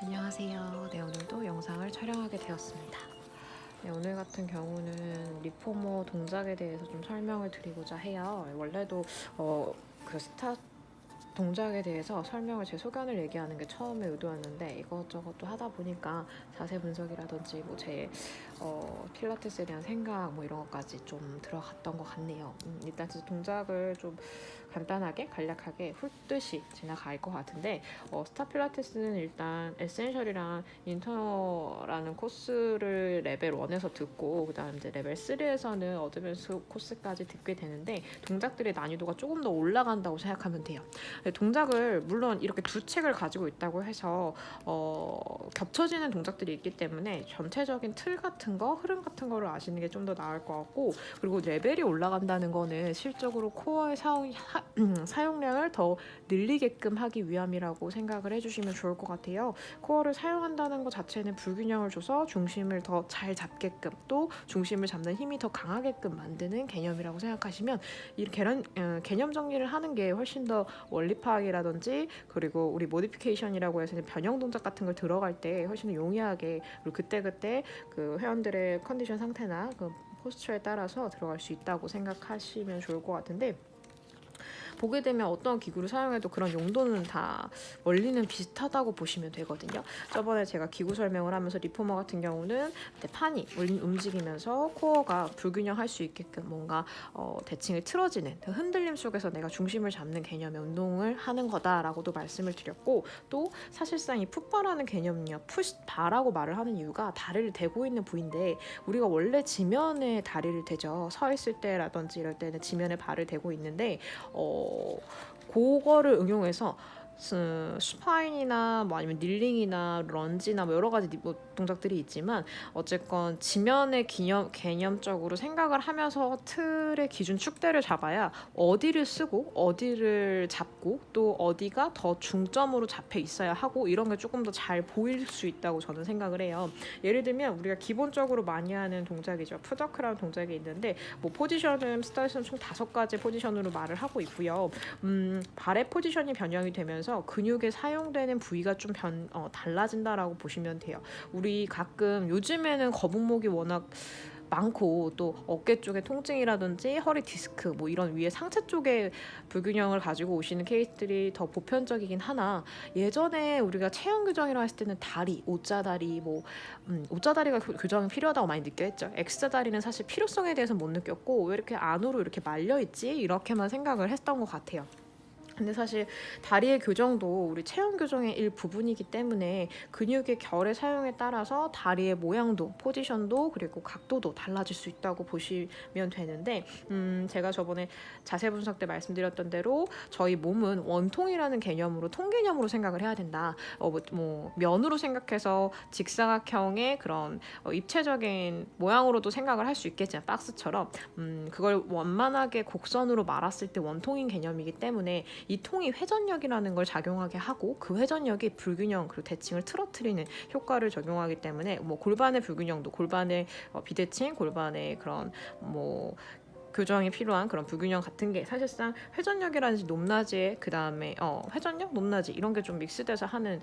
안녕하세요. 네, 오늘도 영상을 촬영하게 되었습니다. 네, 오늘 같은 경우는 리포머 동작에 대해서 좀 설명을 드리고자 해요. 원래도 그 스타 동작에 대해서 설명을 제 소견을 얘기하는 게 처음에 의도였는데 이것저것 또 하다 보니까 자세 분석이라든지 뭐 제 필라테스에 대한 생각 뭐 이런 것까지 좀 들어갔던 것 같네요. 일단 동작을 좀 간단하게 간략하게 훑듯이 지나갈 것 같은데 스타 필라테스는 일단 에센셜이랑 인터너라는 코스를 레벨 1에서 듣고 그다음 이제 레벨 3에서는 어드밴스 코스까지 듣게 되는데 동작들의 난이도가 조금 더 올라간다고 생각하면 돼요. 동작을 물론 이렇게 두 책을 가지고 있다고 해서 겹쳐지는 동작들이 있기 때문에 전체적인 틀 같은 거, 흐름 같은 거를 아시는 게 좀 더 나을 것 같고, 그리고 레벨이 올라간다는 거는 실적으로 코어의 사용량을 더 늘리게끔 하기 위함이라고 생각을 해주시면 좋을 것 같아요. 코어를 사용한다는 것 자체는 불균형을 줘서 중심을 더 잘 잡게끔 또 중심을 잡는 힘이 더 강하게끔 만드는 개념이라고 생각하시면 이 개념 정리를 하는 게 훨씬 더 원리 파악이라든지 그리고 우리 모디피케이션이라고 해서 변형 동작 같은 걸 들어갈 때 훨씬 더 용이하게 그리고 그때그때 그 회원들의 컨디션 상태나 그 포스처에 따라서 들어갈 수 있다고 생각하시면 좋을 것 같은데, 보게 되면 어떤 기구를 사용해도 그런 용도는 다 원리는 비슷하다고 보시면 되거든요. 저번에 제가 기구 설명을 하면서 리포머 같은 경우는 판이 움직이면서 코어가 불균형할 수 있게끔 뭔가 대칭을 틀어지는 그 흔들림 속에서 내가 중심을 잡는 개념의 운동을 하는 거다라고도 말씀을 드렸고, 또 사실상 이 풋바라는 개념은요, 푸시바라고 말을 하는 이유가 다리를 대고 있는 부위인데 우리가 원래 지면에 다리를 대죠. 서 있을 때라든지 이럴 때는 지면에 발을 대고 있는데 그거를 응용해서 스파인이나 뭐 아니면 닐링이나 런지나 뭐 여러 가지 동작들이 있지만 어쨌건 지면의 개념적으로 생각을 하면서 틀의 기준 축대를 잡아야 어디를 쓰고 어디를 잡고 또 어디가 더 중점으로 잡혀 있어야 하고 이런 게 조금 더 잘 보일 수 있다고 저는 생각을 해요. 예를 들면 우리가 기본적으로 많이 하는 동작이죠. 푸더크라는 동작이 있는데 뭐 포지션은 스타일은 총 5가지 포지션으로 말을 하고 있고요. 발의 포지션이 변형이 되면서 근육에 사용되는 부위가 좀 달라진다라고 보시면 돼요. 우리 가끔 요즘에는 거북목이 워낙 많고 또 어깨 쪽에 통증이라든지 허리 디스크 뭐 이런 위에 상체 쪽에 불균형을 가지고 오시는 케이스들이 더 보편적이긴 하나, 예전에 우리가 체형 교정이라고 했을 때는 다리, O자다리 뭐 O자다리가 교정이 필요하다고 많이 느꼈죠. X자다리는 사실 필요성에 대해서 못 느꼈고 왜 이렇게 안으로 이렇게 말려있지? 이렇게만 생각을 했던 것 같아요. 근데 사실 다리의 교정도 우리 체형 교정의 일부분이기 때문에 근육의 결의 사용에 따라서 다리의 모양도 포지션도 그리고 각도도 달라질 수 있다고 보시면 되는데, 제가 저번에 자세 분석 때 말씀드렸던 대로 저희 몸은 원통이라는 개념으로 통개념으로 생각을 해야 된다. 면으로 생각해서 직사각형의 그런 입체적인 모양으로도 생각을 할 수 있겠지만 박스처럼 그걸 원만하게 곡선으로 말았을 때 원통인 개념이기 때문에 이 통이 회전력이라는 걸 작용하게 하고 그 회전력이 불균형 그리고 대칭을 틀어뜨리는 효과를 적용하기 때문에 뭐 골반의 불균형도 골반의 비대칭, 골반의 그런 뭐 교정이 필요한 그런 불균형 같은 게 사실상 회전력이라든지 높낮이 그 다음에 회전력, 높낮이 이런 게 좀 믹스돼서 하는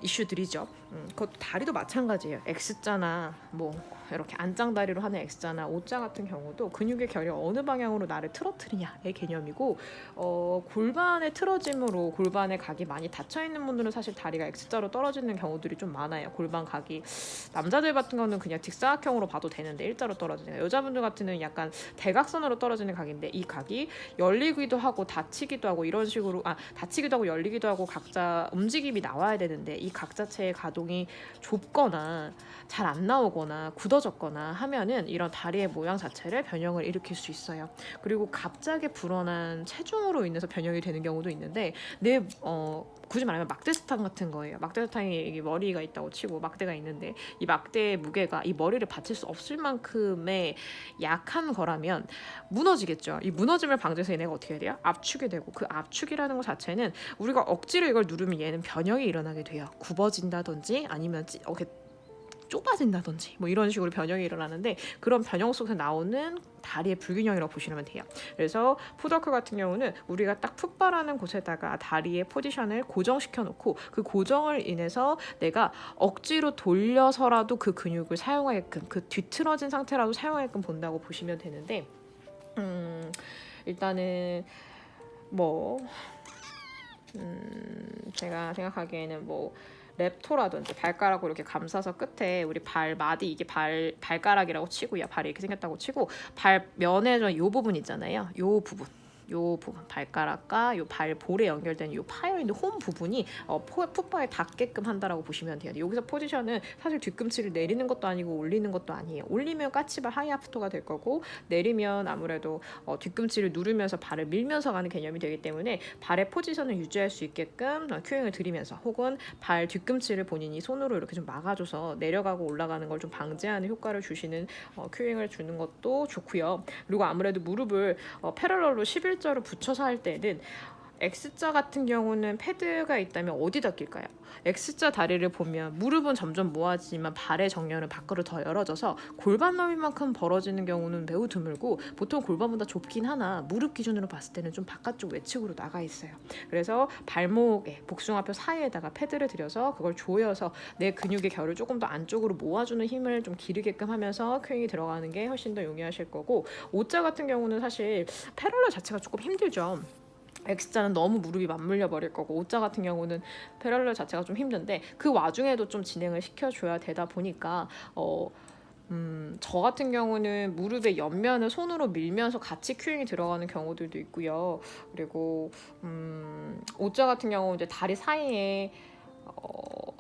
이슈들이죠. 그것도 다리도 마찬가지예요. X자나 뭐 이렇게 안짱다리로 하는 X자나 O자 같은 경우도 근육의 결이 어느 방향으로 나를 틀어뜨리냐의 개념이고, 골반의 틀어짐으로 골반의 각이 많이 닫혀있는 분들은 사실 다리가 X자로 떨어지는 경우들이 좀 많아요. 골반 각이 남자들 같은 거는 그냥 직사각형으로 봐도 되는데 일자로 떨어지는, 여자분들 같은 경우는 약간 대각선으로 떨어지는 각인데 이 각이 열리기도 하고 닫히기도 하고 이런 식으로 닫히기도 하고 열리기도 하고 각자 움직임이 나와야 되는데 이 각 자체의 가동이 좁거나 잘 안 나오거나 굳어졌거나 하면은 이런 다리의 모양 자체를 변형을 일으킬 수 있어요. 그리고 갑자기 불어난 체중으로 인해서 변형이 되는 경우도 있는데 굳이 말하면 막대사탕 같은 거예요. 막대사탕이 머리가 있다고 치고 막대가 있는데 이 막대의 무게가 이 머리를 받칠 수 없을 만큼의 약한 거라면 무너지겠죠. 이 무너짐을 방지해서 얘네가 어떻게 해야 돼요? 압축이 되고, 그 압축이라는 것 자체는 우리가 억지로 이걸 누르면 얘는 변형이 일어나게 돼요. 굽어진다든지 아니면 이렇게 좁아진다든지 뭐 이런 식으로 변형이 일어나는데, 그런 변형 속에서 나오는 다리의 불균형이라고 보시면 돼요. 그래서 푸더크 같은 경우는 우리가 딱 풋바라는 곳에다가 다리의 포지션을 고정시켜 놓고 그 고정을 인해서 내가 억지로 돌려서라도 그 근육을 사용하게끔, 그 뒤틀어진 상태라도 사용하게끔 본다고 보시면 되는데, 일단은 뭐 제가 생각하기에는 뭐 랩토라든지 발가락으로 이렇게 감싸서 끝에 우리 발마디, 이게 발가락이라고 치고요. 발이 이렇게 생겼다고 치고 발면에 이 부분 있잖아요. 요 부분 발가락과 요 발볼에 연결된 요 파여 있는 홈 부분이 풋바에 닿게끔 한다라고 보시면 돼요. 여기서 포지션은 사실 뒤꿈치를 내리는 것도 아니고 올리는 것도 아니에요. 올리면 까치발 하이아프터가 될 거고, 내리면 아무래도 뒤꿈치를 누르면서 발을 밀면서 가는 개념이 되기 때문에 발의 포지션을 유지할 수 있게끔 큐잉을 들이면서, 혹은 발 뒤꿈치를 본인이 손으로 이렇게 좀 막아줘서 내려가고 올라가는 걸 좀 방지하는 효과를 주시는 큐잉을 주는 것도 좋고요. 그리고 아무래도 무릎을 패러럴로 11자로 붙여서 할 때는 X자 같은 경우는 패드가 있다면 어디다 낄까요? X자 다리를 보면 무릎은 점점 모아지지만 발의 정렬은 밖으로 더 열어져서 골반 너비만큼 벌어지는 경우는 매우 드물고, 보통 골반보다 좁긴 하나 무릎 기준으로 봤을 때는 좀 바깥쪽 외측으로 나가 있어요. 그래서 발목에 복숭아뼈 사이에다가 패드를 들여서 그걸 조여서 내 근육의 결을 조금 더 안쪽으로 모아주는 힘을 좀 기르게끔 하면서 큐잉이 들어가는 게 훨씬 더 용이하실 거고, O자 같은 경우는 사실 패럴럴 자체가 조금 힘들죠. X자는 너무 무릎이 맞물려 버릴 거고, O자 같은 경우는 패럴럴 자체가 좀 힘든데 그 와중에도 좀 진행을 시켜줘야 되다 보니까 저 같은 경우는 무릎의 옆면을 손으로 밀면서 같이 큐잉이 들어가는 경우들도 있고요. 그리고 O자 같은 경우 이제 다리 사이에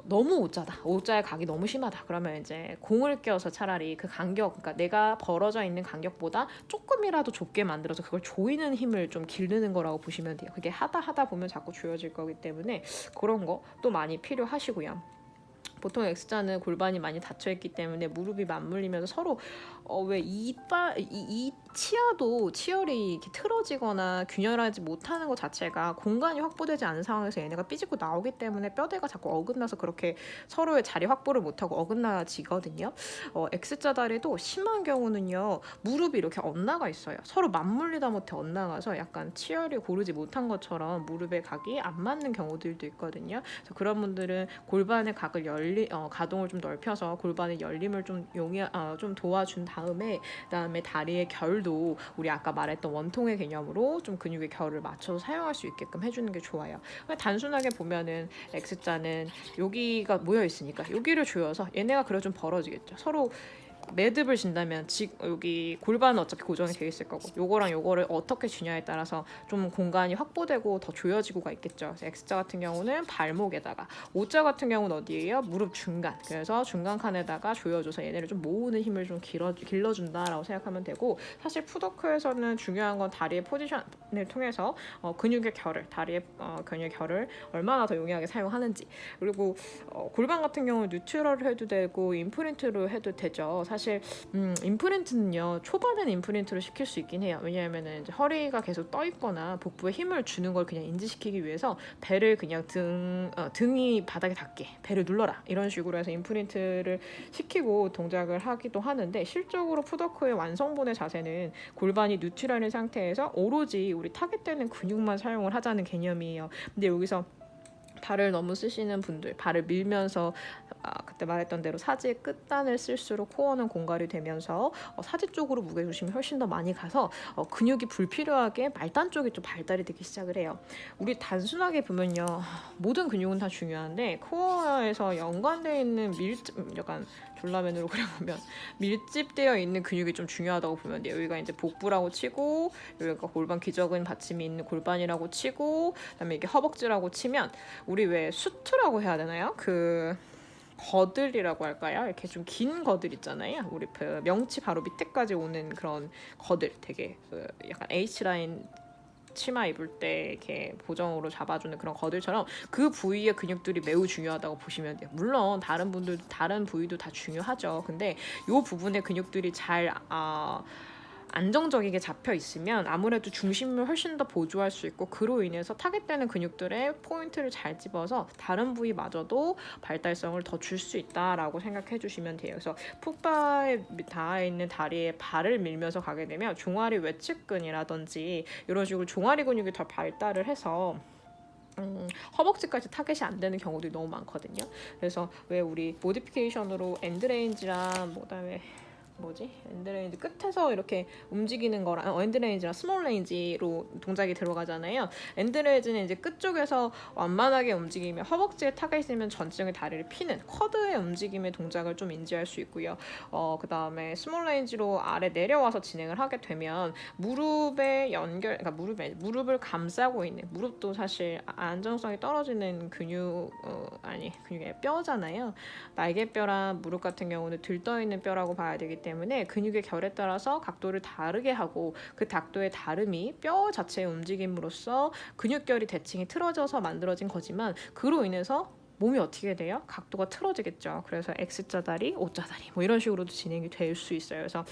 너무 O자의 각이 너무 심하다 그러면 이제 공을 껴서 차라리 그 간격, 그러니까 내가 벌어져 있는 간격보다 조금이라도 좁게 만들어서 그걸 조이는 힘을 좀 기르는 거라고 보시면 돼요. 그게 하다 보면 자꾸 조여질 거기 때문에 그런 것도 많이 필요하시고요. 보통 X자는 골반이 많이 닫혀있기 때문에 무릎이 맞물리면서 서로 왜 이 치아도 치열이 이렇게 틀어지거나 균열하지 못하는 것 자체가 공간이 확보되지 않은 상황에서 얘네가 삐지고 나오기 때문에 뼈대가 자꾸 어긋나서 그렇게 서로의 자리 확보를 못하고 어긋나지거든요. X자 다리도 심한 경우는요, 무릎이 이렇게 엇나가 있어요. 서로 맞물리다 못해 엇나가서 약간 치열이 고르지 못한 것처럼 무릎의 각이 안 맞는 경우들도 있거든요. 그래서 그런 분들은 골반의 각을 가동을 좀 넓혀서 골반의 열림을 좀 좀 도와준 다음에, 그다음에 다리의 결도 우리 아까 말했던 원통의 개념으로 좀 근육의 결을 맞춰서 사용할 수 있게끔 해주는 게 좋아요. 단순하게 보면은 X자는 여기가 모여 있으니까 여기를 조여서 얘네가 그래 좀 벌어지겠죠. 서로 매듭을 진다면 여기 골반은 어차피 고정이 되어 있을 거고, 요거랑 요거를 어떻게 주냐에 따라서 좀 공간이 확보되고 더 조여지고가 있겠죠. 그래서 X자 같은 경우는 발목에다가, O자 같은 경우는 어디예요? 무릎 중간. 그래서 중간 칸에다가 조여줘서 얘네를 좀 모으는 힘을 좀 길러준다라고 생각하면 되고, 사실 푸더크에서는 중요한 건 다리의 포지션을 통해서 근육의 결을, 다리의 근육의 결을 얼마나 더 용이하게 사용하는지, 그리고 골반 같은 경우는 뉴트럴을 해도 되고 임프린트로 해도 되죠. 사실 임프린트는요, 초반에는 임프린트로 시킬 수 있긴 해요. 왜냐하면 이제 허리가 계속 떠 있거나 복부에 힘을 주는 걸 그냥 인지시키기 위해서 배를 그냥 등이 바닥에 닿게 배를 눌러라 이런 식으로 해서 임프린트를 시키고 동작을 하기도 하는데, 실적으로 푸더크의 완성본의 자세는 골반이 뉴트럴인 상태에서 오로지 우리 타겟되는 근육만 사용을 하자는 개념이에요. 근데 여기서 발을 너무 쓰시는 분들, 발을 밀면서 그때 말했던 대로 사지의 끝단을 쓸수록 코어는 공갈이 되면서 사지 쪽으로 무게중심이 훨씬 더 많이 가서 근육이 불필요하게 말단 쪽이 좀 발달이 되기 시작을 해요. 우리 단순하게 보면요, 모든 근육은 다 중요한데 코어에서 연관되어 있는 약간 졸라맨으로 그려보면 밀집되어 있는 근육이 좀 중요하다고 보면 돼요. 여기가 이제 복부라고 치고, 여기가 골반 기저근 받침이 있는 골반이라고 치고, 그다음에 이게 허벅지라고 치면, 우리 왜 수트라고 해야 되나요? 그 거들이라고 할까요? 이렇게 좀 긴 거들 있잖아요. 우리 그 명치 바로 밑에까지 오는 그런 거들, 되게 약간 H라인 치마 입을 때 이렇게 보정으로 잡아주는 그런 거들처럼 그 부위의 근육들이 매우 중요하다고 보시면 돼요. 물론 다른 부위도 다 중요하죠. 근데 이 부분의 근육들이 잘 안정적이게 잡혀 있으면 아무래도 중심을 훨씬 더 보조할 수 있고, 그로 인해서 타겟되는 근육들의 포인트를 잘 집어서 다른 부위마저도 발달성을 더 줄 수 있다라고 생각해 주시면 돼요. 그래서 풋바에 닿아 있는 다리에 발을 밀면서 가게 되면 종아리 외측근이라든지 이런 식으로 종아리 근육이 더 발달을 해서 허벅지까지 타겟이 안 되는 경우들이 너무 많거든요. 그래서 왜 우리 모디피케이션으로 엔드레인지랑 그다음에 엔드레인지 끝에서 이렇게 움직이는 거랑 엔드레인지랑 스몰 레인지로 동작이 들어가잖아요. 엔드레인지는 이제 끝쪽에서 완만하게 움직이면 허벅지에 타겟이 있으면 전체적인 다리를 피는 쿼드의 움직임의 동작을 좀 인지할 수 있고요. 그 다음에 스몰 레인지로 아래 내려와서 진행을 하게 되면 무릎에 그러니까 무릎을 감싸고 있는, 무릎도 사실 안정성이 떨어지는 근육의 뼈잖아요. 날개뼈랑 무릎 같은 경우는 들떠 있는 뼈라고 봐야 되기 때문에 근육의 결에 따라서 각도를 다르게 하고, 그 각도의 다름이 뼈 자체의 움직임으로써 근육결이 대칭이 틀어져서 만들어진 거지만, 그로 인해서 몸이 어떻게 돼요? 각도가 틀어지겠죠. 그래서 X자 다리, O자 다리 이런 식으로도 진행이 될 수 있어요. 그래서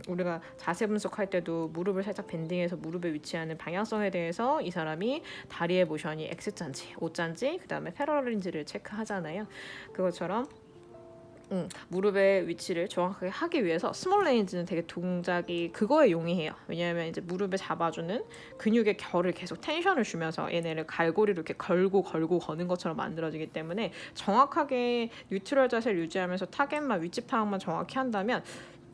우리가 자세 분석할 때도 무릎을 살짝 밴딩해서 무릎에 위치하는 방향성에 대해서 이 사람이 다리의 모션이 X자인지 O자인지 그 다음에 패러럴인지를 체크하잖아요. 그것처럼 무릎의 위치를 정확하게 하기 위해서 스몰 레인지는 되게 동작이 그거에 용이해요. 왜냐하면 이제 무릎에 잡아주는 근육의 결을 계속 텐션을 주면서 얘네를 갈고리로 이렇게 걸고 거는 것처럼 만들어지기 때문에 정확하게 뉴트럴 자세를 유지하면서 타겟만 위치 파악만 정확히 한다면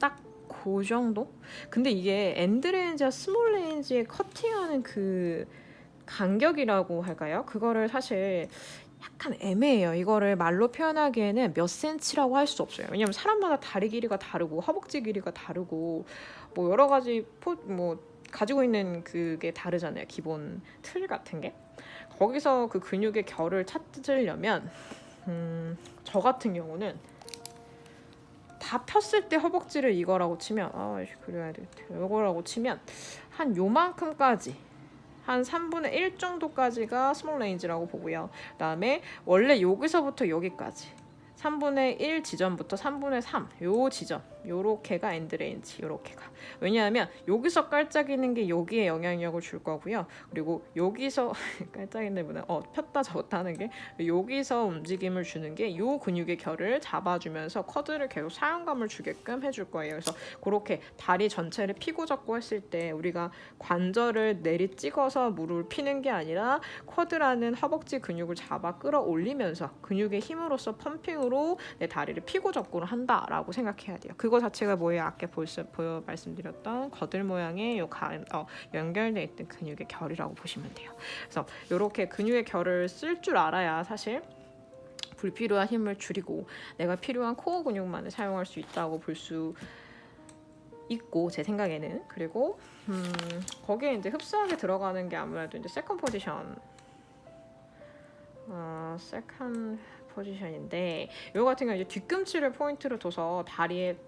딱 그 정도? 근데 이게 엔드레인지와 스몰 레인지의 커팅하는 그 간격이라고 할까요? 그거를 사실 약간 애매해요. 이거를 말로 표현하기에는 몇 센치라고 할 수 없어요. 왜냐면 사람마다 다리 길이가 다르고 허벅지 길이가 다르고 여러 가지 가지고 있는 그게 다르잖아요. 기본 틀 같은 게. 거기서 그 근육의 결을 찾으려면 저 같은 경우는 다 폈을 때 허벅지를 이거라고 치면 그래야 되겠다. 이거라고 치면 한 요만큼까지, 한 3분의 1 정도까지가 스몰 레인지라고 보고요. 그 다음에 원래 여기서부터 여기까지 3분의 1 지점부터 3분의 3 요 지점, 요렇게가 엔드 레인지. 요렇게가. 왜냐하면 여기서 깔짝이는 게 여기에 영향력을 줄 거고요. 그리고 여기서 깔짝이는 보다 폈다 졌다 하는 게 여기서 움직임을 주는 게 요 근육의 결을 잡아주면서 쿼드를 계속 사용감을 주게끔 해줄 거예요. 그래서 그렇게 다리 전체를 피고 잡고 했을 때 우리가 관절을 내리 찍어서 무릎을 피는 게 아니라 쿼드라는 허벅지 근육을 잡아 끌어올리면서 근육의 힘으로써 펌핑으로 내 다리를 피고 접고를 한다라고 생각해야 돼요. 그거 자체가 뭐예요? 아까 말씀드렸던 거들 모양의 연결되어 있던 근육의 결이라고 보시면 돼요. 그래서 이렇게 근육의 결을 쓸 줄 알아야 사실 불필요한 힘을 줄이고 내가 필요한 코어 근육만을 사용할 수 있다고 볼 수 있고, 제 생각에는. 그리고 거기에 이제 흡사하게 들어가는 게 아무래도 이제 세컨 포지션, 세컨 포지션인데, 이거 같은 경우 이제 뒤꿈치를 포인트로 둬서 다리의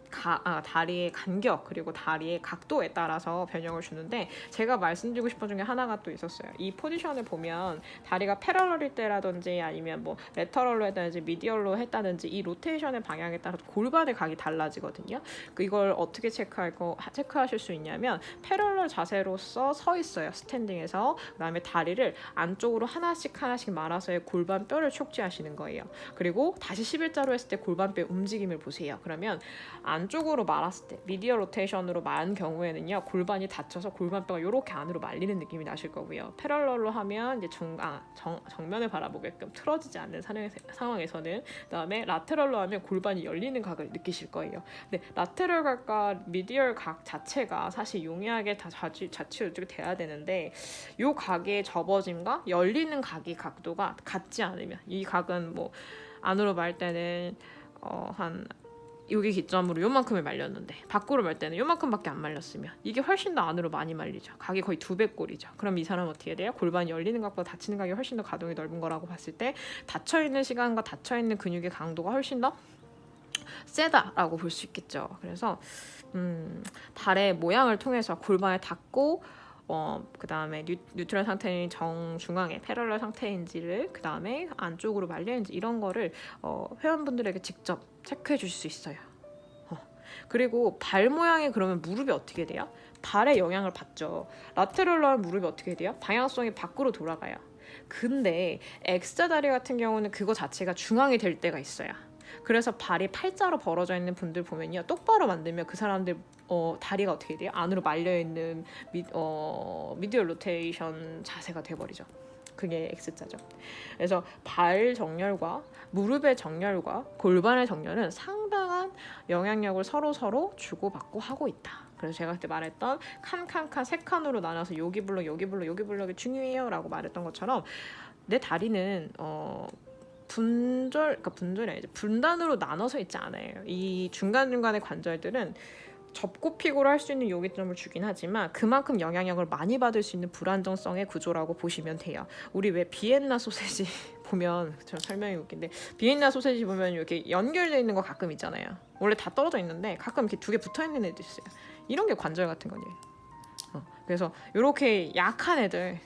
간격 그리고 다리의 각도에 따라서 변형을 주는데, 제가 말씀드리고 싶은 중에 하나가 또 있었어요. 이 포지션을 보면 다리가 패러럴일 때라든지 아니면 레터럴로 했다든지 미디얼로 했다든지 이 로테이션의 방향에 따라서 골반의 각이 달라지거든요. 이걸 어떻게 체크하실 수 있냐면, 패러럴 자세로서 서 있어요. 스탠딩에서. 그 다음에 다리를 안쪽으로 하나씩 말아서의 골반뼈를 촉지하시는 거예요. 그리고 다시 11자로 했을 때 골반뼈 움직임을 보세요. 그러면 안쪽으로 말았을 때, 미디어 로테이션으로 말한 경우에는요, 골반이 닫혀서 골반뼈가 이렇게 안으로 말리는 느낌이 나실 거고요. 패럴럴로 하면 이제 정면을 바라보게끔 틀어지지 않는 상황에서는, 그다음에 라테럴로 하면 골반이 열리는 각을 느끼실 거예요. 근데 라테럴 각과 미디얼 각 자체가 사실 용이하게 다 좌측 돼야 되는데, 이 각의 접어짐과 열리는 각의 각도가 같지 않으면, 이 각은 안으로 말 때는 한 여기 기점으로 요만큼을 말렸는데 밖으로 말 때는 요만큼밖에 안 말렸으면 이게 훨씬 더 안으로 많이 말리죠. 각이 거의 2배 꼴이죠. 그럼 이 사람은 어떻게 돼요? 골반이 열리는 각보다 닫히는 각이 훨씬 더 가동이 넓은 거라고 봤을 때 닫혀있는 시간과 닫혀있는 근육의 강도가 훨씬 더 세다라고 볼 수 있겠죠. 그래서 발의 모양을 통해서 골반을 닫고 그 다음에 뉴트럴 상태인 정중앙에 패럴럴 상태인지를, 그 다음에 안쪽으로 말려있는지 이런 거를 회원분들에게 직접 체크해 주실 수 있어요. 그리고 발 모양이 그러면 무릎이 어떻게 돼요? 발에 영향을 받죠. 라테럴로 하면 무릎이 어떻게 돼요? 방향성이 밖으로 돌아가요. 근데 X자 다리 같은 경우는 그거 자체가 중앙이 될 때가 있어요. 그래서 발이 팔자로 벌어져 있는 분들 보면요, 똑바로 만들면 그 사람들 다리가 어떻게 돼요? 안으로 말려있는 미디얼 로테이션 자세가 돼버리죠. 그게 X자죠. 그래서 발 정렬과 무릎의 정렬과 골반의 정렬은 상당한 영향력을 서로 주고받고 하고 있다. 그래서 제가 그때 말했던 칸칸칸 세 칸으로 나눠서 여기 블록 여기 블록 여기 블록이 중요해요 라고 말했던 것처럼 내 다리는 그러니까 분절이 아니죠. 분단으로 나눠서 있지 않아요. 이 중간중간의 관절들은 접고 픽으로 할 수 있는 요기점을 주긴 하지만 그만큼 영향력을 많이 받을 수 있는 불안정성의 구조라고 보시면 돼요. 우리 왜 비엔나 소세지 보면, 저 설명이 웃긴데, 비엔나 소세지 보면 이렇게 연결되어 있는 거 가끔 있잖아요. 원래 다 떨어져 있는데 가끔 이렇게 두 개 붙어 있는 애들 있어요. 이런 게 관절 같은 거예요. 그래서 이렇게 약한 애들,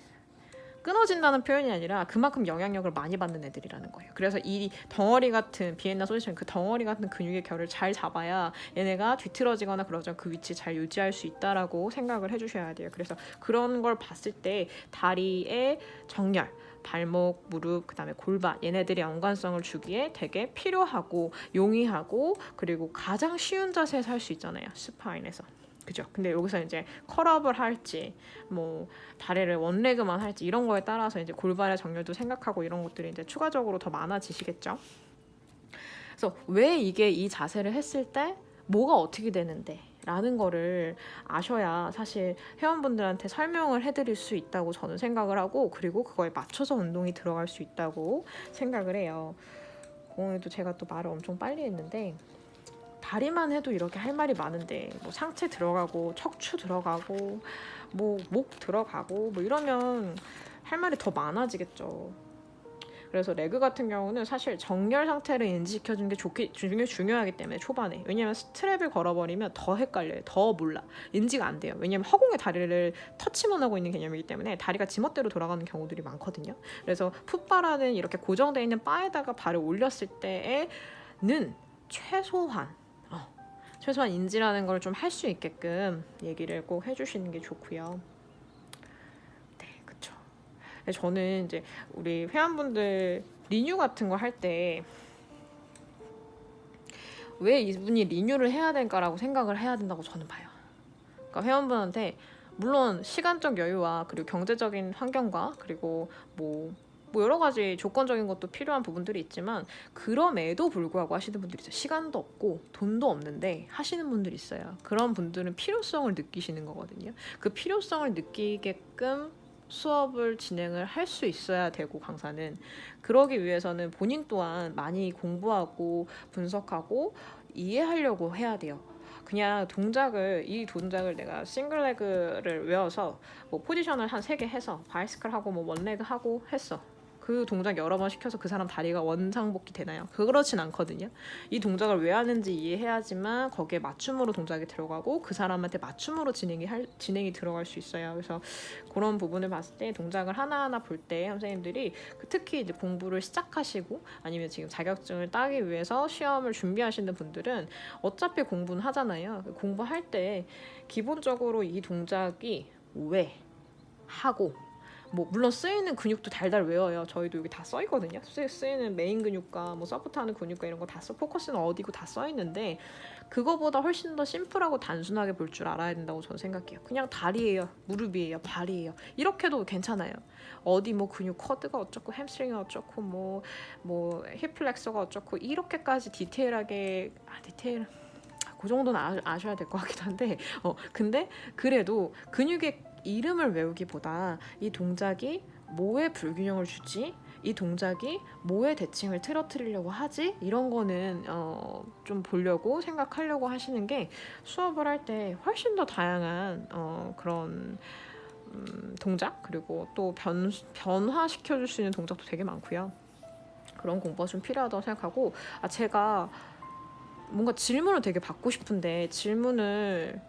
끊어진다는 표현이 아니라 그만큼 영향력을 많이 받는 애들이라는 거예요. 그래서 이 덩어리 같은 비엔나 소시처럼 그 덩어리 같은 근육의 결을 잘 잡아야 얘네가 뒤틀어지거나 그러죠. 그 위치 잘 유지할 수 있다라고 생각을 해주셔야 돼요. 그래서 그런 걸 봤을 때 다리의 정렬, 발목, 무릎, 그다음에 골반, 얘네들의 연관성을 주기에 되게 필요하고 용이하고 그리고 가장 쉬운 자세에서 할 수 있잖아요. 스파인에서. 그죠? 근데 여기서 이제 컬업을 할지 뭐 다리를 원레그만 할지 이런 거에 따라서 이제 골반의 정렬도 생각하고 이런 것들이 이제 추가적으로 더 많아지시겠죠. 그래서 왜 이게 이 자세를 했을 때 뭐가 어떻게 되는데 라는 거를 아셔야 사실 회원분들한테 설명을 해드릴 수 있다고 저는 생각을 하고, 그리고 그거에 맞춰서 운동이 들어갈 수 있다고 생각을 해요. 오늘도 제가 또 말을 엄청 빨리 했는데 다리만 해도 이렇게 할 말이 많은데 뭐 상체 들어가고 척추 들어가고 뭐 목 들어가고 뭐 이러면 할 말이 더 많아지겠죠. 그래서 레그 같은 경우는 사실 정렬 상태를 인지시켜주는 게 중요하기 때문에 초반에, 왜냐면 스트랩을 걸어버리면 더 헷갈려요. 더 몰라. 인지가 안 돼요. 왜냐면 허공에 다리를 터치만 하고 있는 개념이기 때문에 다리가 지멋대로 돌아가는 경우들이 많거든요. 그래서 풋바라는 이렇게 고정되어 있는 바에다가 발을 올렸을 때에는 최소한 인지라는 걸 좀 할 수 있게끔 얘기를 꼭 해주시는 게 좋고요. 네, 그쵸. 저는 이제 우리 회원분들 리뉴 같은 거 할 때 왜 이분이 리뉴를 해야 될까라고 생각을 해야 된다고 저는 봐요. 그러니까 회원분한테 물론 시간적 여유와 그리고 경제적인 환경과 그리고 뭐 여러 가지 조건적인 것도 필요한 부분들이 있지만, 그럼에도 불구하고 하시는 분들이 있어요. 시간도 없고 돈도 없는데 하시는 분들이 있어요. 그런 분들은 필요성을 느끼시는 거거든요. 그 필요성을 느끼게끔 수업을 진행을 할 수 있어야 되고, 강사는 그러기 위해서는 본인 또한 많이 공부하고 분석하고 이해하려고 해야 돼요. 그냥 이 동작을 내가 싱글레그를 외워서 뭐 포지션을 한 3개 해서 바이스클 하고 뭐 원레그 하고 했어. 그 동작 여러 번 시켜서 그 사람 다리가 원상복귀 되나요? 그렇진 않거든요. 이 동작을 왜 하는지 이해해야지만 거기에 맞춤으로 동작이 들어가고 그 사람한테 맞춤으로 진행이 들어갈 수 있어요. 그래서 그런 부분을 봤을 때 동작을 하나하나 볼 때 선생님들이 특히 이제 공부를 시작하시고 아니면 지금 자격증을 따기 위해서 시험을 준비하시는 분들은 어차피 공부는 하잖아요. 공부할 때 기본적으로 이 동작이 왜 하고, 뭐 물론 쓰이는 근육도 달달 외워요. 저희도 여기 다 써 있거든요. 쓰이는 메인 근육과 뭐 서포트하는 근육과 이런 거 다 포커스는 어디고 다 써 있는데, 그거보다 훨씬 더 심플하고 단순하게 볼 줄 알아야 된다고 저는 생각해요. 그냥 다리예요, 무릎이에요, 발이에요, 이렇게도 괜찮아요. 어디 뭐 근육 커드가 어쩌고 햄스트링이 어쩌고 뭐 힙플렉서가 어쩌고 이렇게까지 디테일하게 그 정도는 아셔야 될 것 같긴 한데 근데 그래도 근육의 이름을 외우기보다 이 동작이 뭐에 불균형을 주지? 이 동작이 뭐에 대칭을 틀어뜨리려고 하지? 이런 거는 좀 보려고 생각하려고 하시는 게 수업을 할 때 훨씬 더 다양한 그런 동작, 그리고 또 변화시켜줄 수 있는 동작도 되게 많고요. 그런 공부가 좀 필요하다고 생각하고, 제가 뭔가 질문을 되게 받고 싶은데 질문을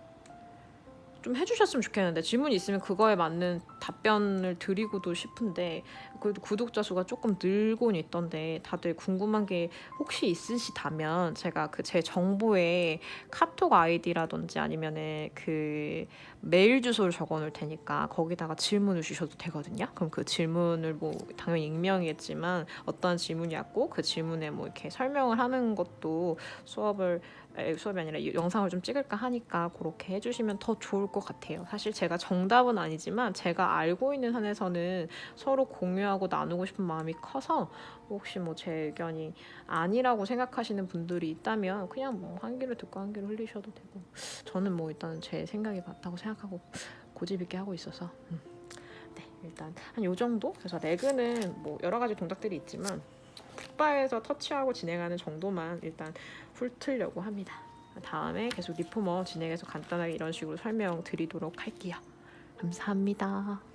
좀 해주셨으면 좋겠는데, 질문이 있으면 그거에 맞는 답변을 드리고도 싶은데 그래도 구독자 수가 조금 늘곤 있던데 다들 궁금한 게 혹시 있으시다면 제가 그 제 정보에 카톡 아이디라든지 아니면은 그 메일 주소를 적어 놓을 테니까 거기다가 질문을 주셔도 되거든요. 그럼 그 질문을 뭐 당연히 익명이겠지만 어떤 질문이었고 그 질문에 뭐 이렇게 설명을 하는 것도 수업이 아니라 이 영상을 좀 찍을까 하니까 그렇게 해주시면 더 좋을 것 같아요. 사실 제가 정답은 아니지만 제가 알고 있는 한에서는 서로 공유하고 나누고 싶은 마음이 커서 혹시 뭐 제 의견이 아니라고 생각하시는 분들이 있다면 그냥 뭐 한 귀로 듣고 한 귀로 흘리셔도 되고 저는 뭐 일단 제 생각이 맞다고 생각하고 고집 있게 하고 있어서 네, 일단 한 요 정도? 그래서 레그는 뭐 여러 가지 동작들이 있지만 풋바에서 터치하고 진행하는 정도만 일단 훑으려고 합니다. 다음에 계속 리포머 진행해서 간단하게 이런 식으로 설명드리도록 할게요. 감사합니다.